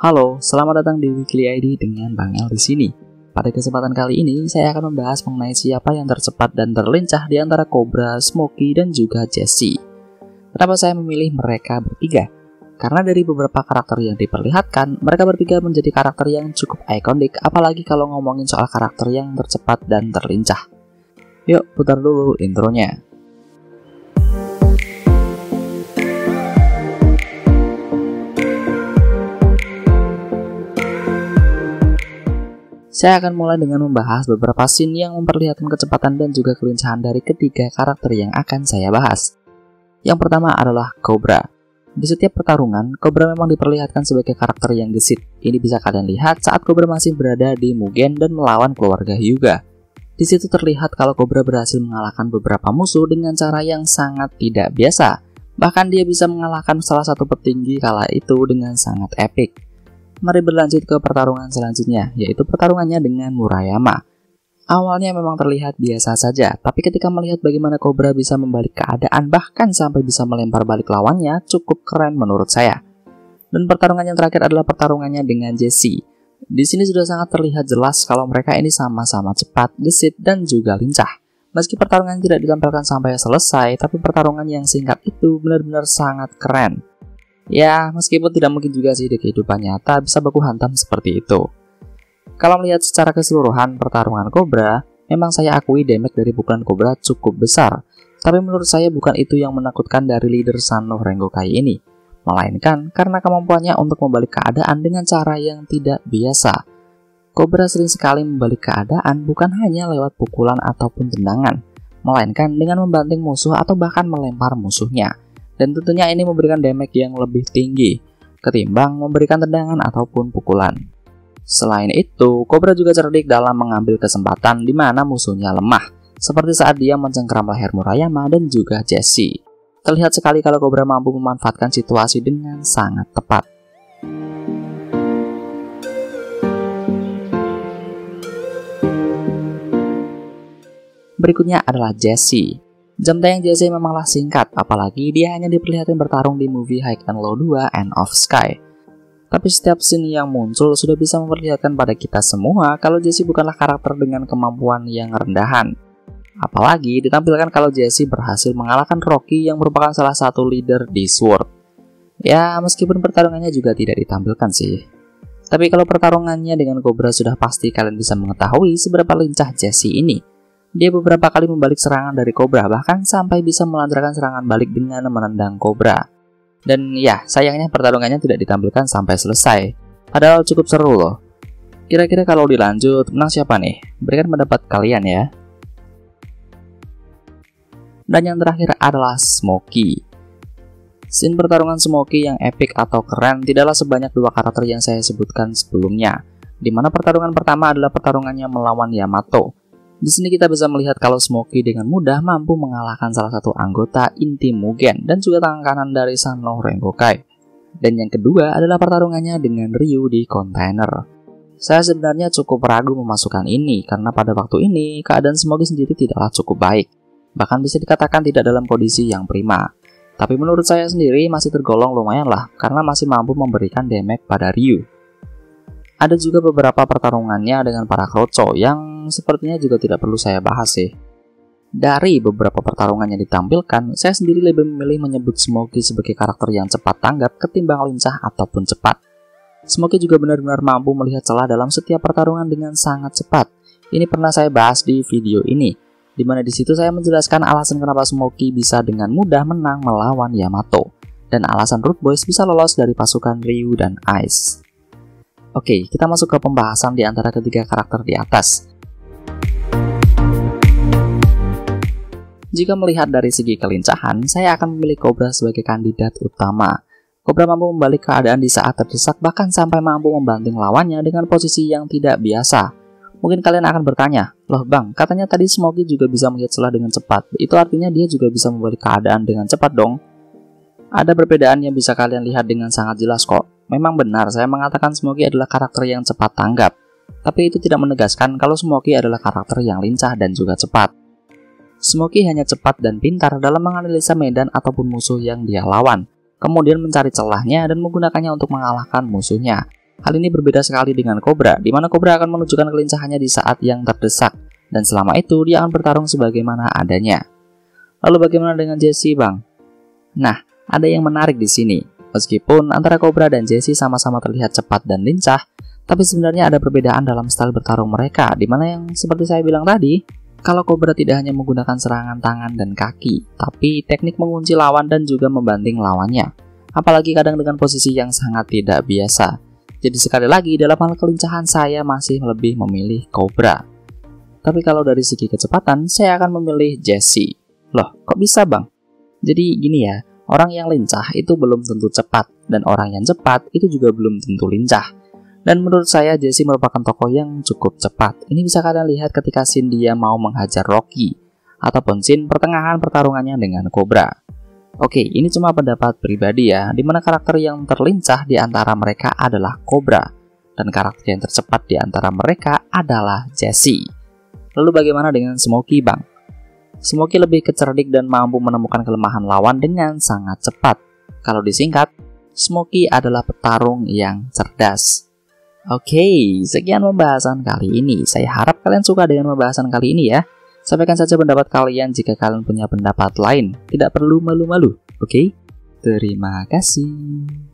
Halo, selamat datang di Weekly ID dengan Bang El di sini. Pada kesempatan kali ini, saya akan membahas mengenai siapa yang tercepat dan terlincah di antara Cobra, Smokey, dan juga Jesse. Kenapa saya memilih mereka bertiga? Karena dari beberapa karakter yang diperlihatkan, mereka bertiga menjadi karakter yang cukup ikonik, apalagi kalau ngomongin soal karakter yang tercepat dan terlincah. Yuk, putar dulu intronya. Saya akan mulai dengan membahas beberapa scene yang memperlihatkan kecepatan dan juga kelincahan dari ketiga karakter yang akan saya bahas. Yang pertama adalah Cobra. Di setiap pertarungan, Cobra memang diperlihatkan sebagai karakter yang gesit. Ini bisa kalian lihat saat Cobra masih berada di Mugen dan melawan keluarga Hyuga. Di situ terlihat kalau Cobra berhasil mengalahkan beberapa musuh dengan cara yang sangat tidak biasa. Bahkan dia bisa mengalahkan salah satu petinggi kala itu dengan sangat epik. Mari berlanjut ke pertarungan selanjutnya, yaitu pertarungannya dengan Murayama. Awalnya memang terlihat biasa saja, tapi ketika melihat bagaimana Cobra bisa membalik keadaan bahkan sampai bisa melempar balik lawannya, cukup keren menurut saya. Dan pertarungan yang terakhir adalah pertarungannya dengan Jesse. Di sini sudah sangat terlihat jelas kalau mereka ini sama-sama cepat, gesit, dan juga lincah. Meski pertarungan tidak ditampilkan sampai selesai, tapi pertarungan yang singkat itu benar-benar sangat keren. Ya, meskipun tidak mungkin juga sih di kehidupan nyata bisa baku hantam seperti itu. Kalau melihat secara keseluruhan pertarungan Cobra, memang saya akui damage dari pukulan Cobra cukup besar. Tapi menurut saya bukan itu yang menakutkan dari leader Sanno Rengokai ini. Melainkan karena kemampuannya untuk membalik keadaan dengan cara yang tidak biasa. Cobra sering sekali membalik keadaan bukan hanya lewat pukulan ataupun tendangan, melainkan dengan membanting musuh atau bahkan melempar musuhnya. Dan tentunya ini memberikan damage yang lebih tinggi ketimbang memberikan tendangan ataupun pukulan. Selain itu, Cobra juga cerdik dalam mengambil kesempatan di mana musuhnya lemah, seperti saat dia mencengkeram leher Murayama dan juga Jesse. Terlihat sekali kalau Cobra mampu memanfaatkan situasi dengan sangat tepat. Berikutnya adalah Jesse. Jam tayang Jesse memanglah singkat, apalagi dia hanya diperlihatkan bertarung di movie High and Low 2 End of Sky. Tapi setiap scene yang muncul sudah bisa memperlihatkan pada kita semua kalau Jesse bukanlah karakter dengan kemampuan yang rendahan. Apalagi ditampilkan kalau Jesse berhasil mengalahkan Rocky yang merupakan salah satu leader di Sword. Ya, meskipun pertarungannya juga tidak ditampilkan sih. Tapi kalau pertarungannya dengan Cobra sudah pasti kalian bisa mengetahui seberapa lincah Jesse ini. Dia beberapa kali membalik serangan dari Cobra, bahkan sampai bisa melancarkan serangan balik dengan menendang Cobra. Dan ya, sayangnya pertarungannya tidak ditampilkan sampai selesai. Padahal cukup seru loh. Kira-kira kalau dilanjut, menang siapa nih? Berikan pendapat kalian ya. Dan yang terakhir adalah Smokey. Scene pertarungan Smokey yang epic atau keren tidaklah sebanyak dua karakter yang saya sebutkan sebelumnya. Dimana pertarungan pertama adalah pertarungannya melawan Yamato. Di sini kita bisa melihat kalau Smokey dengan mudah mampu mengalahkan salah satu anggota inti Mugen dan juga tangan kanan dari Sanno Rengokai. Dan yang kedua adalah pertarungannya dengan Ryu di kontainer. Saya sebenarnya cukup ragu memasukkan ini karena pada waktu ini keadaan Smokey sendiri tidaklah cukup baik. Bahkan bisa dikatakan tidak dalam kondisi yang prima. Tapi menurut saya sendiri masih tergolong lumayan lah karena masih mampu memberikan damage pada Ryu. Ada juga beberapa pertarungannya dengan para Kroco yang sepertinya juga tidak perlu saya bahas sih. Dari beberapa pertarungan yang ditampilkan, saya sendiri lebih memilih menyebut Smokey sebagai karakter yang cepat tanggap ketimbang lincah ataupun cepat. Smokey juga benar-benar mampu melihat celah dalam setiap pertarungan dengan sangat cepat. Ini pernah saya bahas di video ini, di mana di situ saya menjelaskan alasan kenapa Smokey bisa dengan mudah menang melawan Yamato, dan alasan Root Boys bisa lolos dari pasukan Ryu dan Ice. Oke, kita masuk ke pembahasan di antara ketiga karakter di atas. Jika melihat dari segi kelincahan, saya akan memilih Cobra sebagai kandidat utama. Cobra mampu membalik keadaan di saat terdesak, bahkan sampai mampu membanting lawannya dengan posisi yang tidak biasa. Mungkin kalian akan bertanya, loh bang, katanya tadi Smokey juga bisa melihat celah dengan cepat. Itu artinya dia juga bisa membalik keadaan dengan cepat dong? Ada perbedaan yang bisa kalian lihat dengan sangat jelas kok. Memang benar saya mengatakan Smokey adalah karakter yang cepat tanggap. Tapi itu tidak menegaskan kalau Smokey adalah karakter yang lincah dan juga cepat. Smokey hanya cepat dan pintar dalam menganalisa medan ataupun musuh yang dia lawan. kemudian mencari celahnya dan menggunakannya untuk mengalahkan musuhnya. Hal ini berbeda sekali dengan Cobra, di mana Cobra akan menunjukkan kelincahannya di saat yang terdesak, dan selama itu dia akan bertarung sebagaimana adanya. Lalu bagaimana dengan Jessie, Bang? Nah, ada yang menarik di sini. Meskipun antara Cobra dan Jessie sama-sama terlihat cepat dan lincah, tapi sebenarnya ada perbedaan dalam style bertarung mereka, di mana yang seperti saya bilang tadi, kalau Cobra tidak hanya menggunakan serangan tangan dan kaki, tapi teknik mengunci lawan dan juga membanting lawannya. Apalagi kadang dengan posisi yang sangat tidak biasa. Jadi sekali lagi, dalam hal kelincahan saya masih lebih memilih Cobra. Tapi kalau dari segi kecepatan, saya akan memilih Jessie. Loh, kok bisa, Bang? Jadi gini ya, orang yang lincah itu belum tentu cepat, dan orang yang cepat itu juga belum tentu lincah. Dan menurut saya Jessie merupakan tokoh yang cukup cepat. Ini bisa kalian lihat ketika scene dia mau menghajar Rocky, ataupun scene pertengahan pertarungannya dengan Cobra. Oke, ini cuma pendapat pribadi ya, dimana karakter yang terlincah di antara mereka adalah Cobra, dan karakter yang tercepat di antara mereka adalah Jessie. Lalu bagaimana dengan Smokey, Bang? Smokey lebih kecerdik dan mampu menemukan kelemahan lawan dengan sangat cepat. Kalau disingkat, Smokey adalah petarung yang cerdas. Oke, sekian pembahasan kali ini. Saya harap kalian suka dengan pembahasan kali ini ya. Sampaikan saja pendapat kalian jika kalian punya pendapat lain. Tidak perlu malu-malu, oke? Terima kasih.